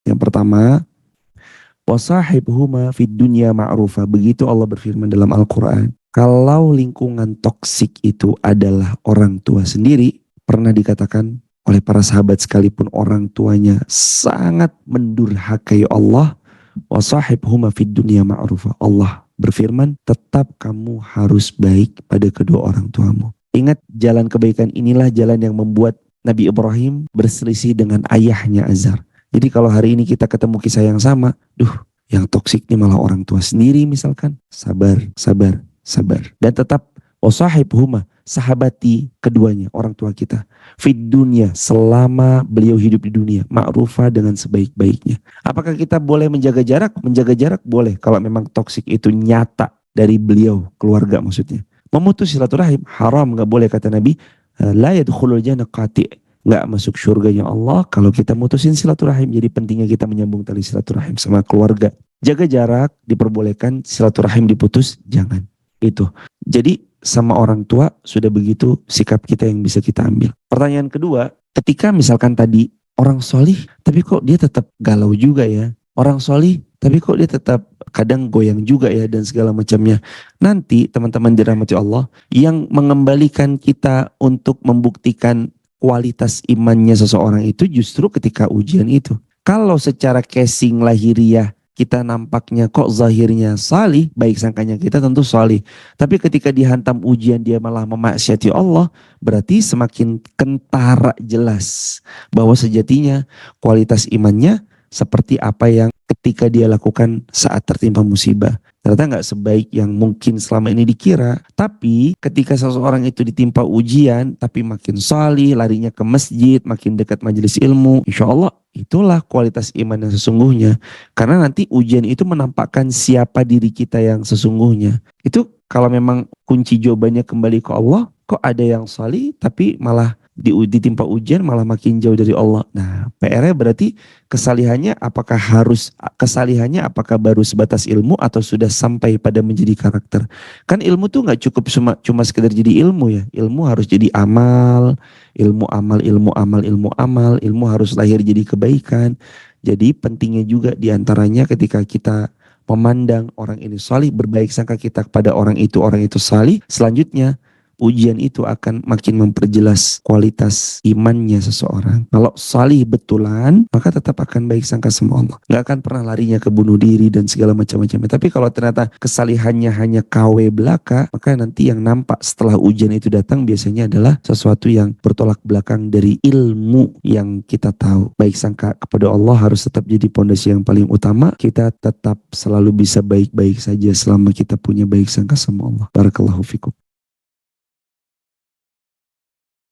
Yang pertama, wasahibhuma fid dunya ma'rufa. Begitu Allah berfirman dalam Al-Quran. Kalau lingkungan toksik itu adalah orang tua sendiri, pernah dikatakan oleh para sahabat sekalipun orang tuanya sangat mendurhakai Allah, wasahibhuma fid dunya ma'rufa. Allah berfirman, tetap kamu harus baik pada kedua orang tuamu. Ingat, jalan kebaikan inilah jalan yang membuat Nabi Ibrahim berselisih dengan ayahnya Azar. Jadi kalau hari ini kita ketemu kisah yang sama, yang toksik ini malah orang tua sendiri misalkan. Sabar, sabar, sabar. Dan tetap wasahibhuma, sahabati keduanya, orang tua kita. Fid dunya, selama beliau hidup di dunia. Ma'rufa, dengan sebaik-baiknya. Apakah kita boleh menjaga jarak? Menjaga jarak boleh. Kalau memang toksik itu nyata dari beliau, keluarga maksudnya. Memutus silaturahim, haram, gak boleh kata Nabi. La yadkhulul jannah qati'. Nggak masuk surganya Allah kalau kita mutusin silaturahim. Jadi pentingnya kita menyambung tali silaturahim sama keluarga. Jaga jarak diperbolehkan, silaturahim diputus jangan. Itu. Jadi sama orang tua sudah begitu sikap kita yang bisa kita ambil. Pertanyaan kedua, ketika misalkan tadi orang solih tapi kok dia tetap galau juga ya. Orang solih tapi kok dia tetap kadang goyang juga ya dan segala macamnya. Nanti teman-teman dirahmati Allah, yang mengembalikan kita untuk membuktikan kualitas imannya seseorang itu justru ketika ujian itu. Kalau secara casing lahiriah kita nampaknya kok zahirnya salih, baik sangkanya kita tentu salih. Tapi ketika dihantam ujian dia malah memaksiati Allah, berarti semakin kentara jelas bahwa sejatinya kualitas imannya seperti apa yang ketika dia lakukan saat tertimpa musibah. Ternyata nggak sebaik yang mungkin selama ini dikira. Tapi ketika seseorang itu ditimpa ujian, tapi makin salih, larinya ke masjid, makin dekat majelis ilmu, insya Allah itulah kualitas iman yang sesungguhnya. Karena nanti ujian itu menampakkan siapa diri kita yang sesungguhnya. Itu kalau memang kunci jawabannya kembali ke Allah, kok ada yang salih tapi malah ditimpa ujian malah makin jauh dari Allah. Nah, PR-nya berarti kesalihannya apakah baru sebatas ilmu atau sudah sampai pada menjadi karakter. Kan ilmu tuh nggak cukup cuma sekedar jadi ilmu ya. Ilmu harus jadi amal, ilmu harus lahir jadi kebaikan. Jadi pentingnya juga diantaranya ketika kita memandang orang ini salih, berbaik sangka kita kepada orang itu salih. Selanjutnya ujian itu akan makin memperjelas kualitas imannya seseorang. Kalau salih betulan, maka tetap akan baik sangka sama Allah. Gak akan pernah larinya ke bunuh diri dan segala macam-macamnya. Tapi kalau ternyata kesalihannya hanya KW belaka, maka nanti yang nampak setelah ujian itu datang biasanya adalah sesuatu yang bertolak belakang dari ilmu yang kita tahu. Baik sangka kepada Allah harus tetap jadi pondasi yang paling utama. Kita tetap selalu bisa baik-baik saja selama kita punya baik sangka sama Allah. Barakallahu fikum.